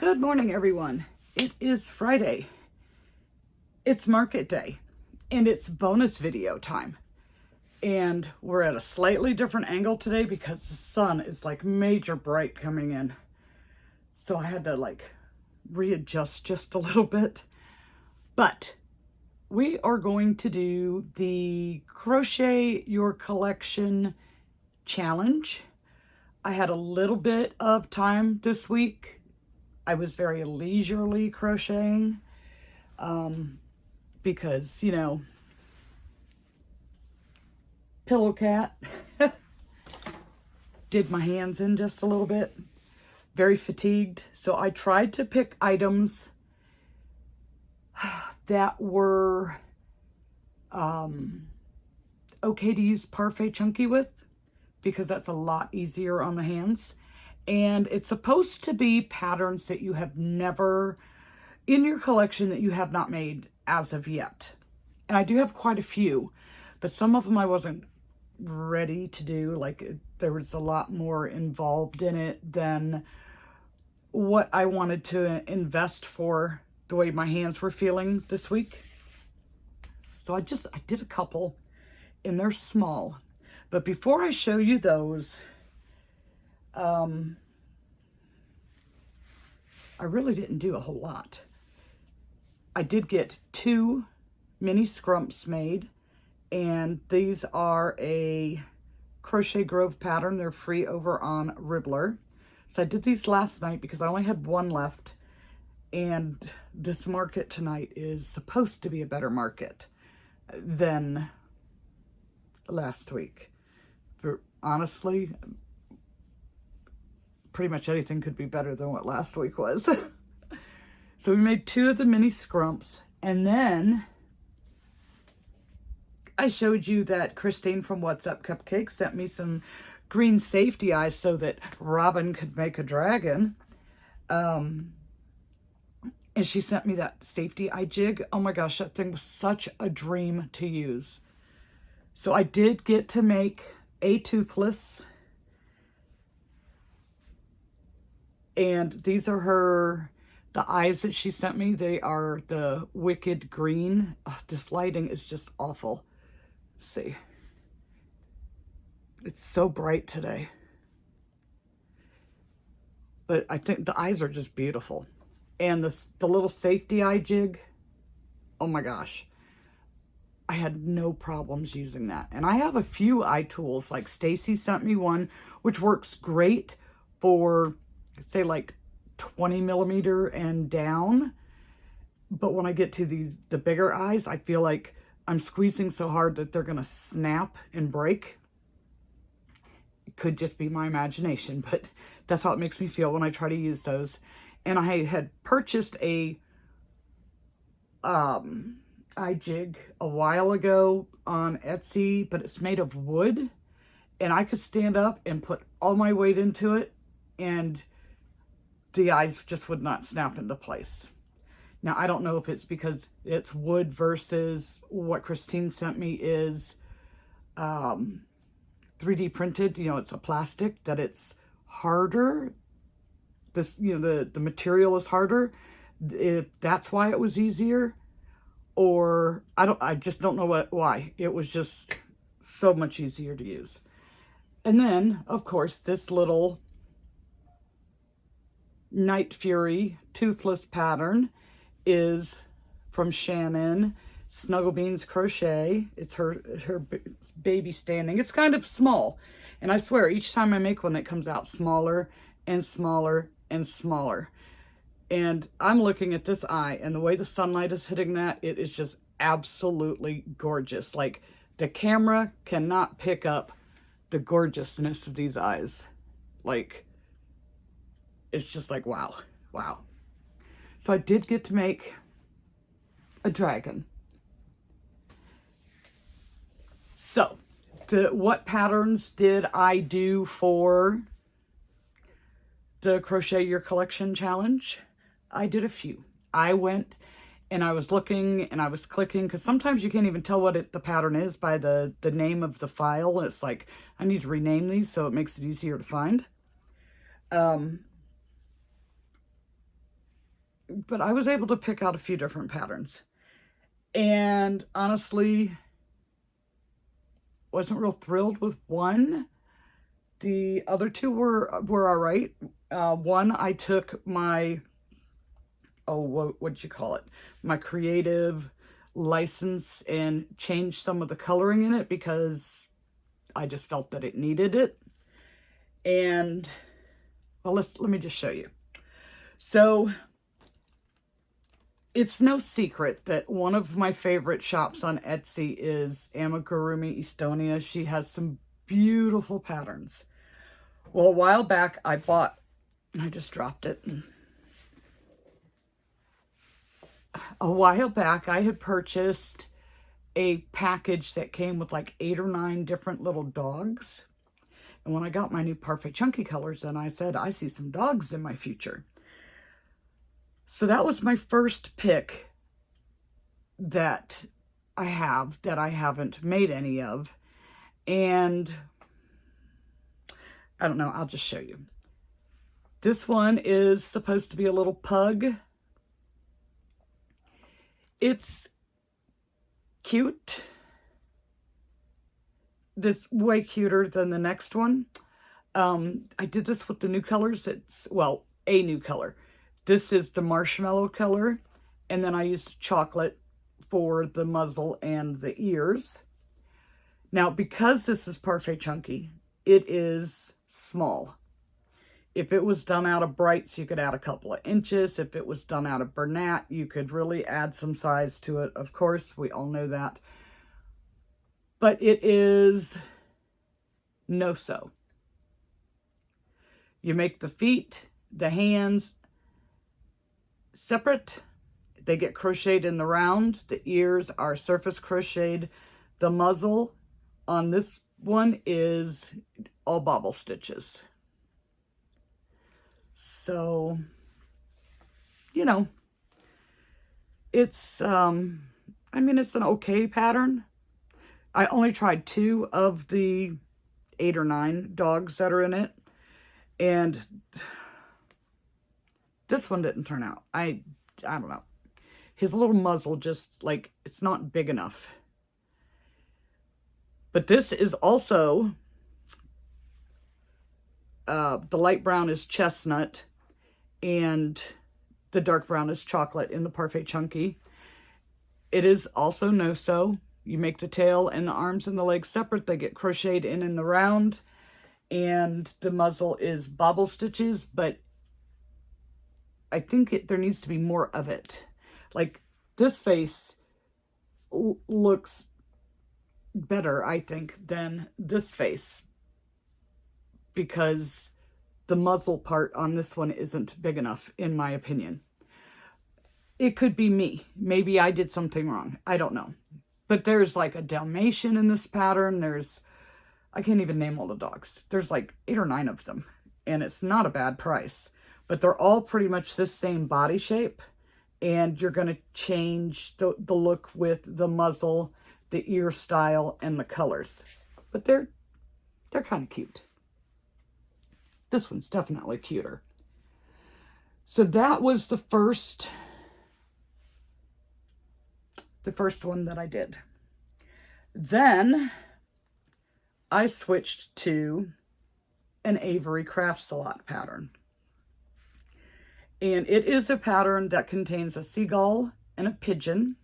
Good morning, everyone. It is Friday. It's market day and it's bonus video time. And we're at a slightly different angle today because the sun is like major bright coming in. So I had to like readjust just a little bit. But we are going to do the Crochet Your Collection challenge. I had a little bit of time this week. I was very leisurely crocheting because, you know, pillow cat did my hands in just a little bit. Very fatigued. So I tried to pick items that were okay to use parfait chunky with, because that's a lot easier on the hands. And it's supposed to be patterns that you have never in your collection that you have not made as of yet. And I do have quite a few, but some of them I wasn't ready to do. Like there was a lot more involved in it than what I wanted to invest for the way my hands were feeling this week. So I did a couple and they're small. But before I show you those, I really didn't do a whole lot. I did get 2 mini scrumps made, and these are a Crochet Grove pattern. They're free over on Ribbler. So I did these last night because I only had one left, and this market tonight is supposed to be a better market than last week. But honestly, pretty much anything could be better than what last week was. So we made 2 of the mini scrumps, and then I showed you that Christine from What's Up Cupcake sent me some green safety eyes so that Robin could make a dragon. And she sent me that safety eye jig. Oh my gosh, that thing was such a dream to use. So I did get to make a toothless. And these are the eyes that she sent me. They are the Wicked Green. Oh, this lighting is just awful. Let's see. It's so bright today. But I think the eyes are just beautiful. And the little safety eye jig, oh my gosh. I had no problems using that. And I have a few eye tools, like Stacy sent me one, which works great for, say, like 20 millimeter and down. But when I get to the bigger eyes, I feel like I'm squeezing so hard that they're going to snap and break. It could just be my imagination, but that's how it makes me feel when I try to use those. And I had purchased a eye jig a while ago on Etsy, but it's made of wood, and I could stand up and put all my weight into it, and the eyes just would not snap into place. Now, I don't know if it's because it's wood versus what Christine sent me is 3D printed. You know, it's a plastic, that it's harder. This, you know, the material is harder. If that's why it was easier, or I just don't know why. It was just so much easier to use. And then, of course, this little Night Fury toothless pattern is from Shannon Snuggle Beans Crochet. It's her baby standing. It's kind of small, and I swear each time I make one it comes out smaller and smaller and smaller. And I'm looking at this eye, and the way the sunlight is hitting that, it is just absolutely gorgeous. Like, the camera cannot pick up the gorgeousness of these eyes. Like, it's just like, wow, wow. So I did get to make a dragon. So, what patterns did I do for the Crochet Your Collection challenge? I did a few. I went and I was looking and I was clicking, because sometimes you can't even tell what the pattern is by the name of the file. It's like, I need to rename these so it makes it easier to find. but I was able to pick out a few different patterns. And honestly, wasn't real thrilled with one. The other two were all right. One, I took my, what'd you call it? My creative license and changed some of the coloring in it because I just felt that it needed it. And, well, let me just show you. So, it's no secret that one of my favorite shops on Etsy is Amigurumi Estonia. She has some beautiful patterns. Well, a while back I just dropped it. A while back I had purchased a package that came with like 8 or 9 different little dogs. And when I got my new Perfect Chunky colors, then I said, I see some dogs in my future. So that was my first pick that I have that I haven't made any of. And I don't know, I'll just show you. This one is supposed to be a little pug. It's cute. This way cuter than the next one. I did this with the new colors. It's, well, a new color. This is the marshmallow color. And then I used chocolate for the muzzle and the ears. Now, because this is Perfect Chunky, it is small. If it was done out of brights, you could add a couple of inches. If it was done out of Bernat, you could really add some size to it. Of course, we all know that. But it is no-sew. You make the feet, the hands separate. They get crocheted in the round. The ears are surface crocheted. The muzzle on this one is all bobble stitches. So, you know, it's, I mean, it's an okay pattern. I only tried 2 of the 8 or 9 dogs that are in it. And this one didn't turn out. I don't know. His little muzzle just, like, it's not big enough. But this is also, the light brown is chestnut and the dark brown is chocolate in the Perfect Chunky. It is also no-sew. You make the tail and the arms and the legs separate. They get crocheted in the round. And the muzzle is bobble stitches, but I think there needs to be more of it. Like, this face looks better, I think, than this face. Because the muzzle part on this one isn't big enough, in my opinion. It could be me. Maybe I did something wrong. I don't know. But there's like a Dalmatian in this pattern. There's, I can't even name all the dogs. There's like 8 or 9 of them. And it's not a bad price. But they're all pretty much the same body shape. And you're going to change the look with the muzzle, the ear style, and the colors. But they're kind of cute. This one's definitely cuter. So that was the first one that I did. Then I switched to an Avery Crafts a Lot pattern. And it is a pattern that contains a seagull and a pigeon.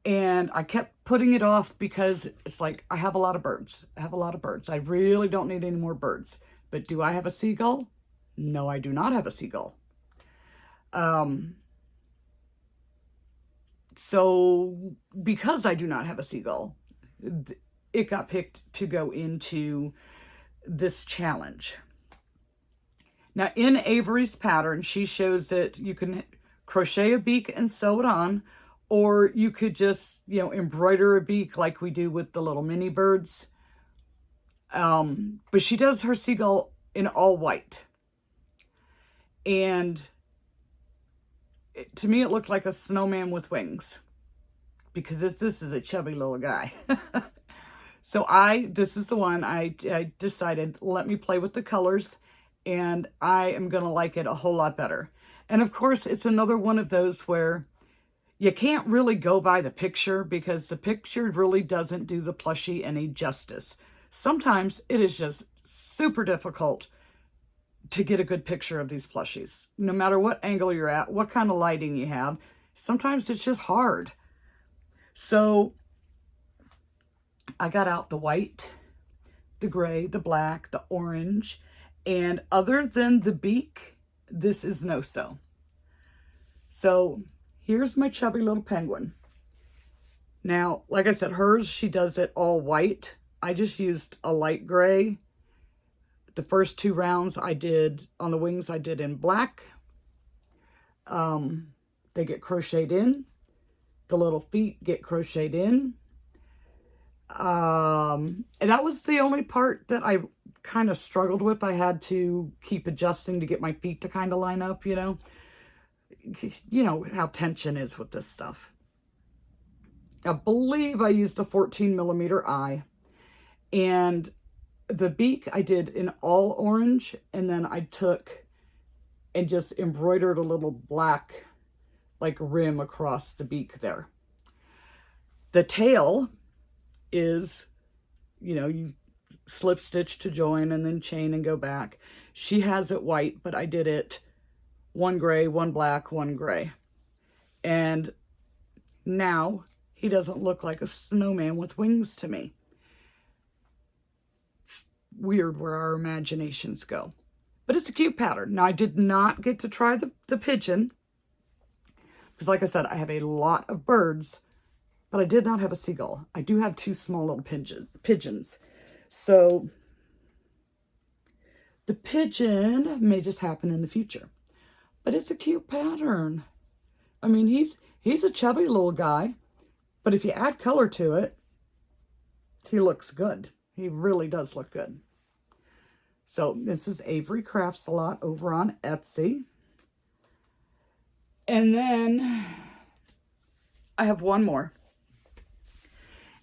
And I kept putting it off because it's like, I have a lot of birds. I really don't need any more birds. But do I have a seagull? No, I do not have a seagull. So because I do not have a seagull, it got picked to go into this challenge. Now in Avery's pattern, she shows that you can crochet a beak and sew it on, or you could just, you know, embroider a beak like we do with the little mini birds. But she does her seagull in all white. And to me, it looked like a snowman with wings. Because this is a chubby little guy. So this is the one I decided, let me play with the colors. And I am going to like it a whole lot better. And of course, it's another one of those where you can't really go by the picture because the picture really doesn't do the plushie any justice. Sometimes it is just super difficult to get a good picture of these plushies. No matter what angle you're at, what kind of lighting you have, sometimes it's just hard. So I got out the white, the gray, the black, the orange, and other than the beak, this is no-sew. So here's my chubby little penguin. Now, like I said, hers, she does it all white. I just used a light gray. The first 2 rounds I did on the wings, I did in black. They get crocheted in. The little feet get crocheted in. And that was the only part that I kind of struggled with. I had to keep adjusting to get my feet to kind of line up, you know. You know how tension is with this stuff. I believe I used a 14mm eye. And the beak I did in all orange, and then I took and just embroidered a little black like rim across the beak there. The tail is, you know, you slip stitch to join and then chain and go back. She has it white, but I did it 1 gray, 1 black, 1 gray. And now he doesn't look like a snowman with wings to me. It's weird where our imaginations go. But it's a cute pattern. Now, I did not get to try the pigeon, because like I said, I have a lot of birds, but I did not have a seagull. I do have 2 small little pigeons. So the pigeon may just happen in the future. But it's a cute pattern. I mean, he's a chubby little guy, but if you add color to it, he looks good. He really does look good. So this is Avery Crafts a Lot over on Etsy. And then I have one more.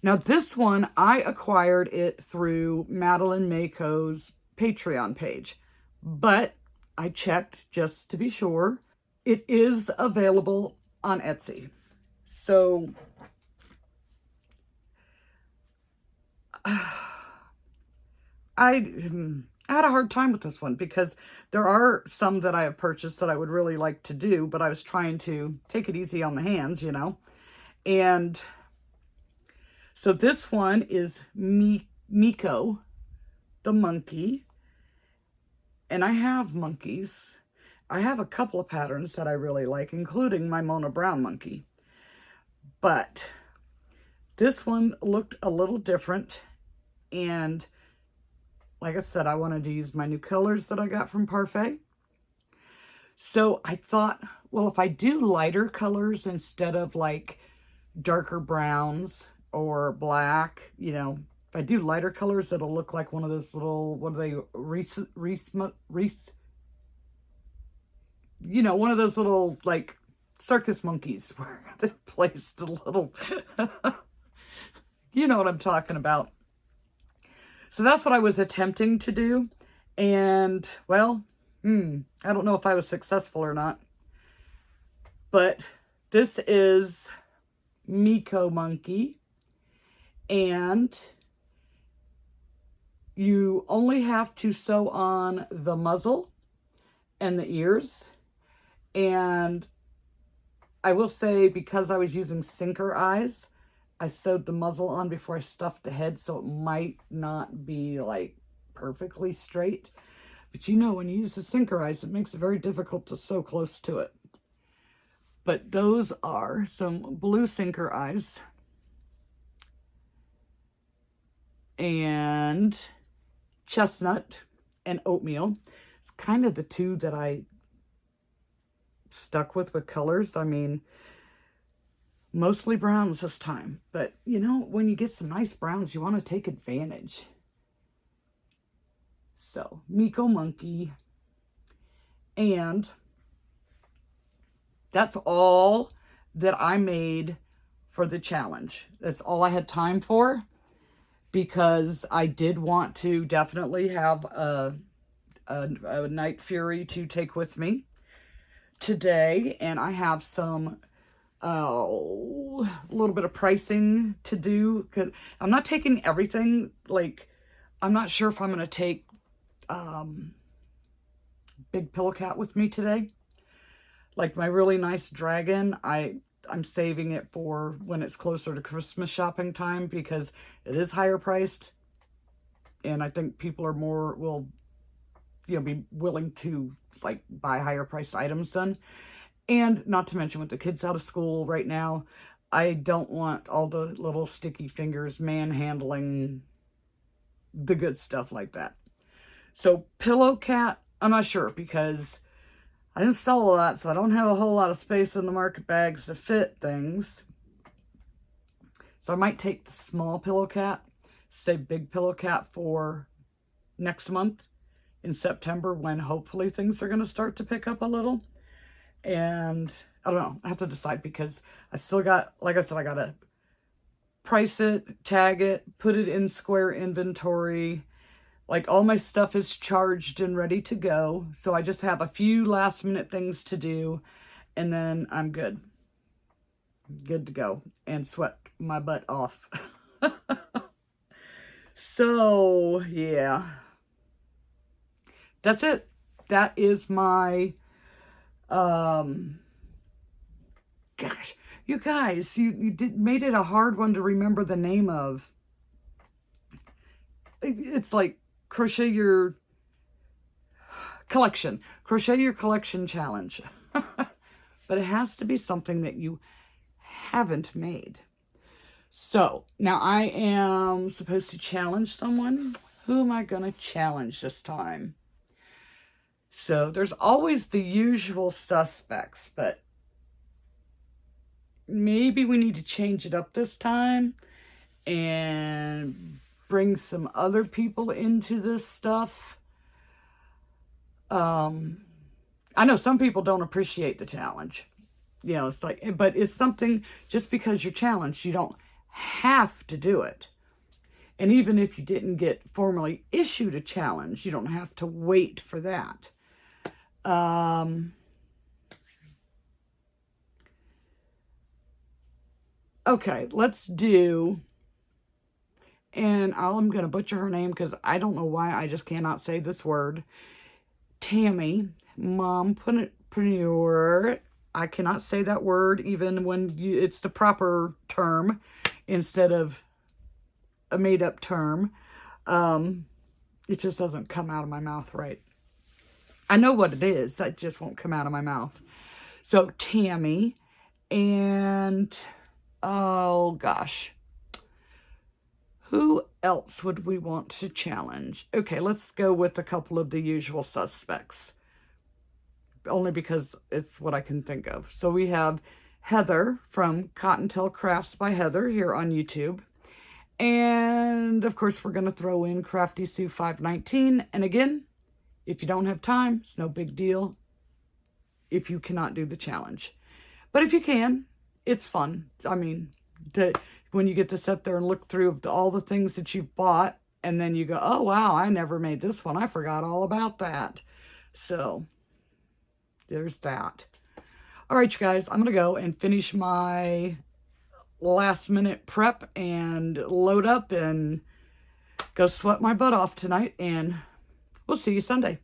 Now this one, I acquired it through Madeline Mako's Patreon page, but I checked just to be sure. It is available on Etsy. So I had a hard time with this one because there are some that I have purchased that I would really like to do, but I was trying to take it easy on the hands, you know. And so this one is Miko, the monkey. And I have monkeys. I have a couple of patterns that I really like, including my Mona Brown monkey. But this one looked a little different. And like I said, I wanted to use my new colors that I got from Parfait. So I thought, well, if I do lighter colors instead of like darker browns or black, you know, if I do lighter colors, it'll look like one of those little, what are they, you know, one of those little, like, circus monkeys where they place the little, you know what I'm talking about. So that's what I was attempting to do. And, well, I don't know if I was successful or not. But this is Miko Monkey. And you only have to sew on the muzzle and the ears. And I will say, because I was using sinker eyes, I sewed the muzzle on before I stuffed the head, so it might not be like perfectly straight. But you know, when you use the sinker eyes, it makes it very difficult to sew close to it. But those are some blue sinker eyes. And chestnut and oatmeal. It's kind of the 2 that I stuck with colors. I mean, mostly browns this time. But, you know, when you get some nice browns, you want to take advantage. So, Miko Monkey. And that's all that I made for the challenge. That's all I had time for, because I did want to definitely have a Night Fury to take with me. today, and I have some a little bit of pricing to do, because I'm not taking everything. Like, I'm not sure if I'm going to take Big Pillow Cat with me today. Like my really nice dragon, I'm saving it for when it's closer to Christmas shopping time, because it is higher priced, and I think people are will be willing to like buy higher priced items then. And not to mention, with the kids out of school right now, I don't want all the little sticky fingers manhandling the good stuff like that. So Pillow Cat, I'm not sure, because I didn't sell a lot, so I don't have a whole lot of space in the market bags to fit things. So I might take the small Pillow Cat, say Big Pillow Cat, for next month in September, when hopefully things are going to start to pick up a little. And I don't know, I have to decide, because I still got, like I said, I got to price it, tag it, put it in Square inventory. Like, all my stuff is charged and ready to go. So I just have a few last minute things to do, and then I'm good. Good to go and sweat my butt off. So, yeah. That's it. That is my, gosh, you guys, you made it a hard one to remember the name of. It's like Crochet Your Collection. Crochet Your Collection Challenge. But it has to be something that you haven't made. So, now I am supposed to challenge someone. Who am I going to challenge this time? So, there's always the usual suspects, but maybe we need to change it up this time and bring some other people into this stuff. I know some people don't appreciate the challenge. You know, it's like, but it's something, just because you're challenged, you don't have to do it. And even if you didn't get formally issued a challenge, you don't have to wait for that. Okay, let's do, and I'm going to butcher her name because I don't know why, I just cannot say this word. Tammy, mompreneur. I cannot say that word even when it's the proper term instead of a made-up term. It just doesn't come out of my mouth right. I know what it is, that just won't come out of my mouth. So Tammy, and oh gosh, who else would we want to challenge? Okay, let's go with a couple of the usual suspects, only because it's what I can think of. So we have Heather from Cottontail Crafts by Heather here on YouTube. And of course, we're going to throw in Crafty Sue 519. And again, if you don't have time, it's no big deal if you cannot do the challenge. But if you can, it's fun. I mean, when you get to sit there and look through all the things that you've bought, and then you go, oh, wow, I never made this one. I forgot all about that. So there's that. All right, you guys, I'm going to go and finish my last minute prep and load up and go sweat my butt off tonight. And we'll see you Sunday.